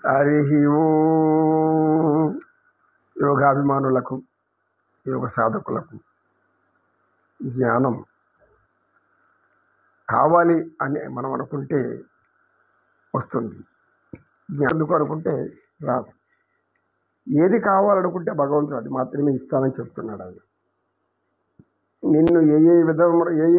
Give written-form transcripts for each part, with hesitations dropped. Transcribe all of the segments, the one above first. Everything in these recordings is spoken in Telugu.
హరి ఓం. యోగాభిమానులకు, యోగ సాధకులకు జ్ఞానం కావాలి అని మనం అనుకుంటే వస్తుంది. జ్ఞానం ఎందుకు అనుకుంటే రాదు. ఏది కావాలనుకుంటే భగవంతుడు అది మాత్రమే ఇస్తానని చెప్తున్నాడు. ఆయన నిన్ను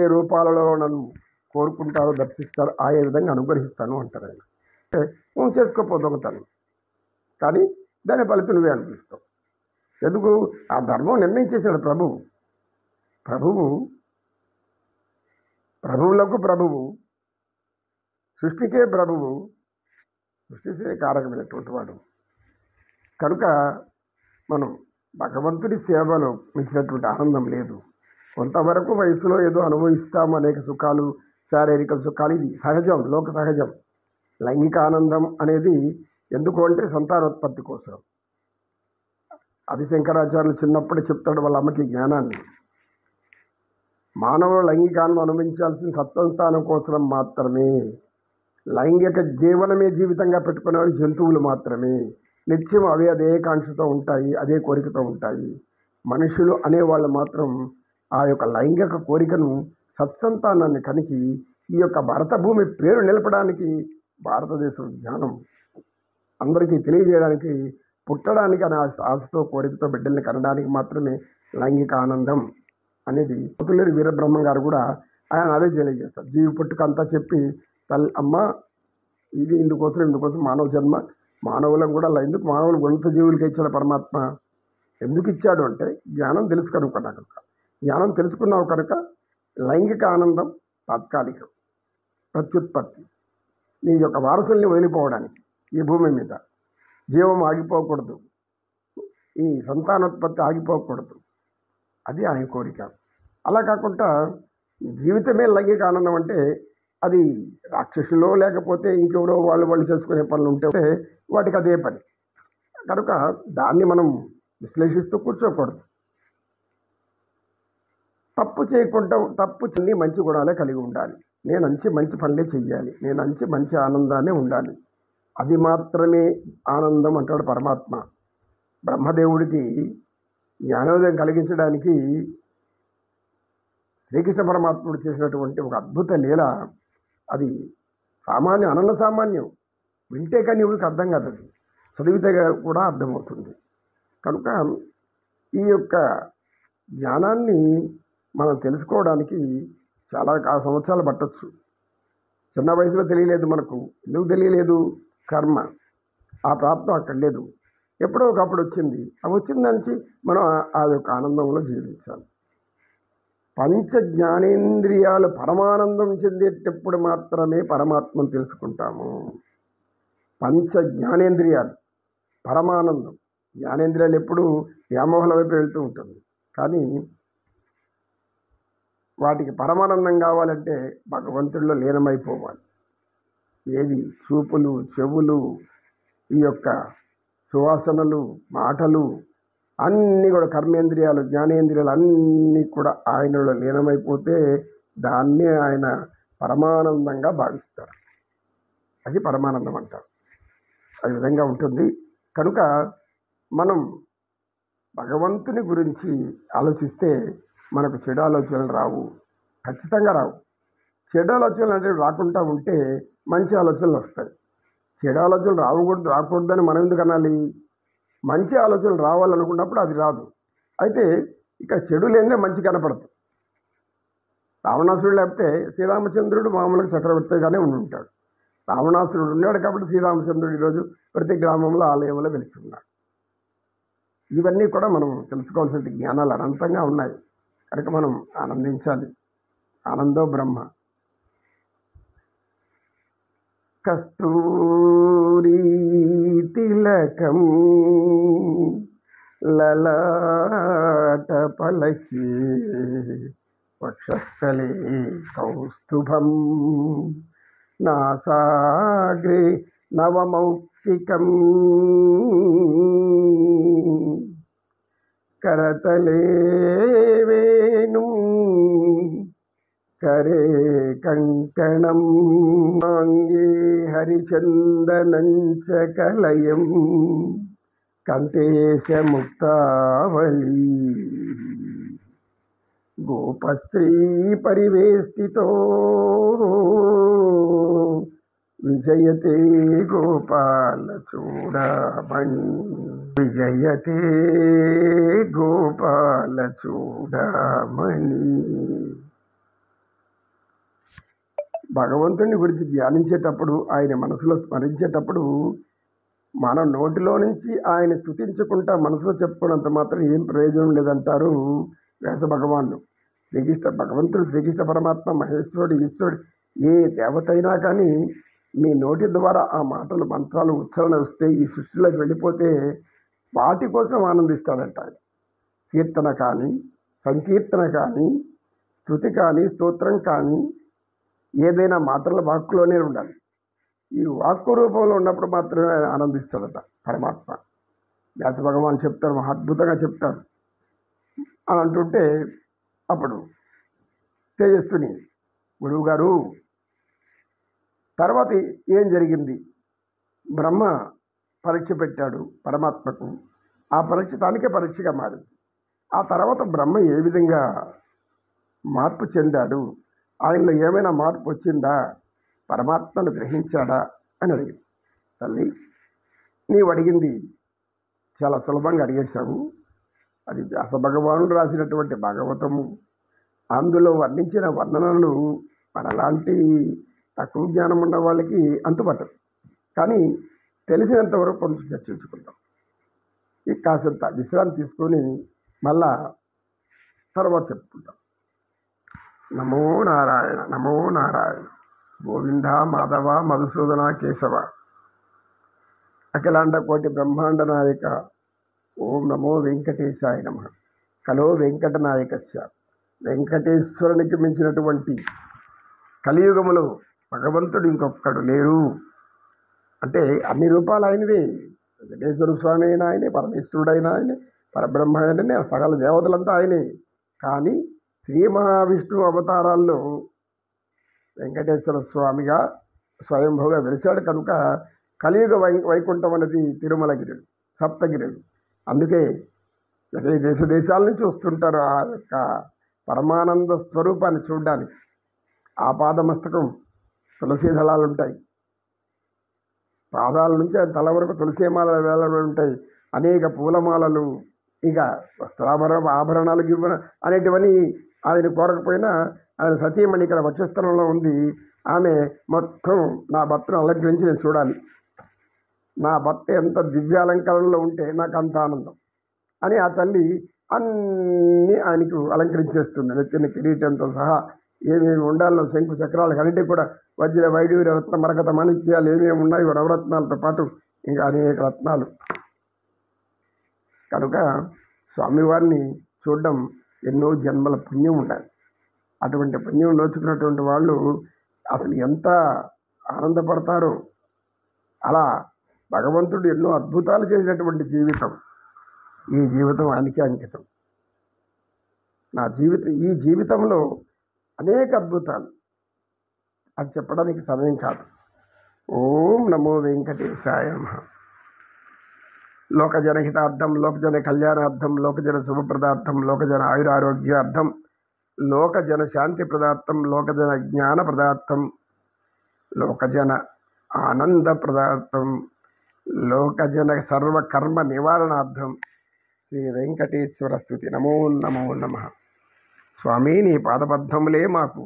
ఏ రూపాలలో నన్ను కోరుకుంటారో దర్శిస్తారో ఆయే విధంగా అనుగ్రహిస్తాను అంటారు ఆయన. నువ్వు చేసుకోపోతాను, కానీ దాని ఫలితం నువ్వే అనిపిస్తావు. ఎందుకు? ఆ ధర్మం నిర్ణయించేశాడు ప్రభువులకు ప్రభువు, సృష్టికే ప్రభువు, సృష్టికే కారకమైనటువంటి వాడు. కనుక మనం భగవంతుడి సేవలో మించినటువంటి ఆనందం లేదు. కొంతవరకు వయసులో ఏదో అనుభవిస్తాము, అనేక సుఖాలు, శారీరక సుఖాలు, ఇది సహజం, లోక సహజం. లైంగిక ఆనందం అనేది ఎందుకు అంటే సంతానోత్పత్తి కోసం. అది శంకరాచార్యులు చిన్నప్పుడే చెప్తాడు వాళ్ళ అమ్మకి జ్ఞానాన్ని. మానవులు లైంగిక ఆనందం అనుభవించాల్సిన సత్సంతానం కోసం మాత్రమే. లైంగిక జీవనమే జీవితంగా పెట్టుకునేవారు జంతువులు మాత్రమే. నిత్యం అదే కాంక్షతో ఉంటాయి, అదే కోరికతో ఉంటాయి. మనుషులు అనేవాళ్ళు మాత్రం ఆ యొక్క లైంగిక కోరికను, సత్సంతానాన్ని కనికి ఈ యొక్క భరత భూమి పేరు నిలపడానికి, భారతదేశం జ్ఞానం అందరికీ తెలియజేయడానికి, పుట్టడానికి అనే ఆశతో కోరికతో బిడ్డల్ని కనడానికి మాత్రమే లైంగిక ఆనందం అనేది. పొతులేరు వీరబ్రహ్మం గారు కూడా ఆయన అదే తెలియజేస్తారు. జీవి పుట్టుకంతా చెప్పి అమ్మ ఇది ఇందుకోసం మానవ జన్మ, మానవులను కూడా ఎందుకు మానవులు ఉన్నత జీవులకి ఇచ్చాడు పరమాత్మ. ఎందుకు ఇచ్చాడు అంటే జ్ఞానం తెలుసు కనుక. జ్ఞానం తెలుసుకున్నావు కనుక లైంగిక ఆనందం తాత్కాలికం, ప్రత్యుత్పత్తి. నీ యొక్క వారసుల్ని వదిలిపోవడానికి ఈ భూమి మీద జీవం ఆగిపోకూడదు, ఈ సంతానోత్పత్తి ఆగిపోకూడదు, అది ఆయన కోరిక. అలా కాకుండా జీవితమే లైంగిక ఆనందం అంటే అది రాక్షసులో లేకపోతే ఇంకెవరో వాళ్ళు చేసుకునే పనులు ఉంటే వాటికి అదే పని. కనుక దాన్ని మనం విశ్లేషిస్తూ కూర్చోకూడదు. తప్పు చేయకుండా, తప్పు చిన్ని మంచి గుణాలే కలిగి ఉండాలి. నేను మంచి పనులే చెయ్యాలి, నేను మంచి ఆనందాన్ని ఉండాలి. అది మాత్రమే ఆనందం అంటాడు పరమాత్మ. బ్రహ్మదేవుడికి జ్ఞానోదయం కలిగించడానికి శ్రీకృష్ణ పరమాత్ముడు చేసినటువంటి ఒక అద్భుత లీల. అది అనన్న సామాన్యం. వింటే కానీ ఎవరికి అర్థం కాదు, అది చదివితే కూడా అర్థమవుతుంది. కనుక ఈ యొక్క జ్ఞానాన్ని మనం తెలుసుకోవడానికి చాలా సంవత్సరాలు పట్టచ్చు. చిన్న వయసులో తెలియలేదు మనకు. ఎందుకు తెలియలేదు? కర్మ, ఆ ప్రాప్తం అక్కడ లేదు. ఎప్పుడో ఒకప్పుడు వచ్చింది. అవి వచ్చిన నుంచి మనం ఆ యొక్క ఆనందంలో జీవించాలి. పంచ జ్ఞానేంద్రియాలు పరమానందం చెందేటప్పుడు మాత్రమే పరమాత్మను తెలుసుకుంటాము. పంచ జ్ఞానేంద్రియాలు పరమానందం. జ్ఞానేంద్రియాలు ఎప్పుడు వ్యామోహాల వైపు వెళ్తూ ఉంటుంది, కానీ వాటికి పరమానందం కావాలంటే భగవంతుడిలో లీనమైపోవాలి. ఏది? చూపులు, చెవులు, ఈ యొక్క సువాసనలు, మాటలు అన్నీ కూడా కర్మేంద్రియాలు, జ్ఞానేంద్రియాలు అన్నీ కూడా ఆయనలో లీనమైపోతే దాన్నే ఆయన పరమానందంగా భావిస్తారు. అది పరమానందం అంటారు. ఆ విధంగా ఉంటుంది. కనుక మనం భగవంతుని గురించి ఆలోచిస్తే మనకు చెడు ఆలోచనలు రావు, ఖచ్చితంగా రావు. చెడు ఆలోచనలు అంటే రాకుండా ఉంటే మంచి ఆలోచనలు వస్తాయి. చెడు ఆలోచనలు రాకూడదని మనం ఎందుకు అనాలి? మంచి ఆలోచనలు రావాలనుకున్నప్పుడు అది రాదు. అయితే ఇక్కడ చెడు లేదే మంచి కనపడదు. రావణాసురుడు లేకపోతే శ్రీరామచంద్రుడు మామూలుగా చక్రవర్తిగానే ఉంటాడు. రావణాసురుడు ఉన్నాడు కాబట్టి శ్రీరామచంద్రుడు ఈరోజు ప్రతి గ్రామంలో ఆలయంలో వెలిసి ఉన్నాడు. ఇవన్నీ కూడా మనం తెలుసుకోవాల్సిన జ్ఞానాలు అనంతంగా ఉన్నాయి. కనుక మనం ఆనందించాలి. ఆనందో బ్రహ్మ. కస్తూరి తిలకం లలాట పలకి వక్షస్థలే కౌస్తుభం నాసాగ్రే నవమౌక్తికం కరతలే వేణుం కరే కంకణం మాంగే హరిచందనంచ కలయం కంఠేశముక్తావళీ గోపశ్రీ పరివేష్టితో విజయతే గోపాల చూడమణి విజయతే గోపాల చూడమణి. భగవంతుని గురించి ధ్యానించేటప్పుడు, ఆయన మనసులో స్మరించేటప్పుడు మన నోటిలో నుంచి ఆయన స్తుతించుకుంటా మనసులో చెప్పుకున్నంత మాత్రం ఏం ప్రయోజనం లేదంటారు వ్యాస భగవానుడు. భగవంతుడు శ్రీకృష్ణ పరమాత్మ, మహేశ్వరుడు, ఈశ్వరుడు, ఏ దేవత అయినా కానీ మీ నోటి ద్వారా ఆ మాటలు, మంత్రాలు ఉచ్చారణ వస్తే ఈ సృష్టిలోకి వెళ్ళిపోతే వాటి కోసం ఆనందిస్తాడంట ఆయన. కీర్తన కానీ, సంకీర్తన కానీ, స్తుతి కానీ, స్తోత్రం కానీ ఏదైనా మాటల వాక్కులోనే ఉండాలి. ఈ వాక్కు రూపంలో ఉన్నప్పుడు మాత్రమే ఆయన ఆనందిస్తాడట పరమాత్మ. వ్యాస భగవాన్ చెప్తారు, అద్భుతంగా చెప్తారు అని అంటుంటే అప్పుడు తేజస్విని గురువు గారు తర్వాత ఏం జరిగింది? బ్రహ్మ పరీక్ష పెట్టాడు పరమాత్మకు. ఆ పరీక్ష దానికే పరీక్షగా మారింది. ఆ తర్వాత బ్రహ్మ ఏ విధంగా మార్పు చెందాడు, ఆయనలో ఏమైనా మార్పు వచ్చిందా, పరమాత్మను గ్రహించాడా అని అడిగింది. తల్లి, నీవు అడిగింది చాలా సులభంగా అడిగేశావు. అది వ్యాస భగవానుడు రాసినటువంటి భాగవతము. అందులో వర్ణించిన వర్ణనలు మనలాంటి తక్కువ జ్ఞానం ఉన్న వాళ్ళకి అంతుపట్టదు. కానీ తెలిసినంతవరకు కొంచెం చర్చించుకుందాం. ఈ కాసంత విశ్రాంతి తీసుకొని మళ్ళా తర్వాత చెప్పుకుంటాం. నమో నారాయణ, నమో నారాయణ. గోవింద మాధవ మధుసూదన కేశవ అఖిలాండ కోటి బ్రహ్మాండ నాయక. ఓం నమో వెంకటేశాయ నమః. కలో వెంకటనాయకస్య. వెంకటేశ్వరునికి మించినటువంటి కలియుగములో భగవంతుడు ఇంకొక్కడు లేరు. అంటే అన్ని రూపాలు ఆయనవే. వెంకటేశ్వర స్వామి అయినా ఆయనే, పరమేశ్వరుడైనా ఆయనే, పరబ్రహ్మ అయినా, సకల దేవతలంతా ఆయనే. కానీ శ్రీ మహావిష్ణువు అవతారాల్లో వెంకటేశ్వర స్వామిగా స్వయంభూగా వెలిశాడు కనుక కలియుగ వైకుంఠం అనేది తిరుమలగిరుడు, సప్తగిరుడు. అందుకే దేశ దేశాల నుంచి వస్తుంటారు ఆ యొక్క పరమానంద స్వరూపాన్ని చూడడానికి. ఆ పాదమస్తకం తులసి దళాలు ఉంటాయి, పాదాల నుంచి ఆ తల వరకు తులసిమాలల వేళలు ఉంటాయి, అనేక పూలమాలలు, ఇక ఆభరణాలు గివ్వన అనేటివన్నీ ఆయన కోరకపోయినా ఆయన సతీమణి ఇక్కడ వక్షస్థలంలో ఉంది. ఆమె మొత్తం నా భర్తను అలంకరించి నేను చూడాలి, నా భర్త ఎంత దివ్యాలంకరణలో ఉంటే నాకు అంత ఆనందం అని ఆ తల్లి అన్నీ ఆయనకు అలంకరించేస్తుంది. నెత్తిన కిరీటంతో సహా ఏమేమి ఉండాలో శంకు చక్రాలకు అన్నిటికీ కూడా వజ్ర వైడూర్య రత్న మరకత మాణిక్యాలు ఏమేమి ఉన్నాయో నవరత్నాలతో పాటు ఇంకా అనేక రత్నాలు. కనుక స్వామివారిని చూడడం ఎన్నో జన్మల పుణ్యం ఉండాలి. అటువంటి పుణ్యం నోచుకున్నటువంటి వాళ్ళు అసలు ఎంత ఆనందపడతారో. అలా భగవంతుడు ఎన్నో అద్భుతాలు చేసినటువంటి జీవితం, ఈ జీవితం ఆయనకే అంకితం. ఈ జీవితంలో అనేక అద్భుతాలు, అది చెప్పడానికి సమయం కాదు. ఓం నమో వెంకటేశాయ నమః. లోకజన హితార్థం, లోకజన కళ్యాణార్థం, లోకజన శుభప్రదార్థం, లోకజన ఆయురారోగ్యార్థం, లోకజన శాంతి ప్రదార్థం, లోకజన జ్ఞాన ప్రదార్థం, లోకజన ఆనంద ప్రదార్థం, లోకజన సర్వకర్మ నివారణార్థం శ్రీ వెంకటేశ్వర స్తుతి. నమో నమో నమః. స్వామి, నీ పాదపద్మములే మాకు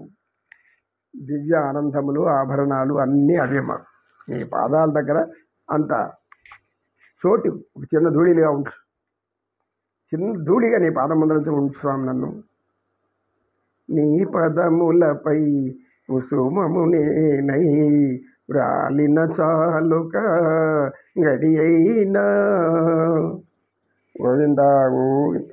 దివ్య ఆనందములు, ఆభరణాలు అన్నీ అవే మాకు. నీ పాదాల దగ్గర అంత చోటు ఒక చిన్న ధూళిగా ఉంచు, చిన్న ధూళిగా నీ పాదం ముందు నుంచి ఉంచు స్వామి నన్ను. నీ పదములపై కుసుమమునేనై రాలిన చాలుక గడి అయినా. గోవిందా గోవింద.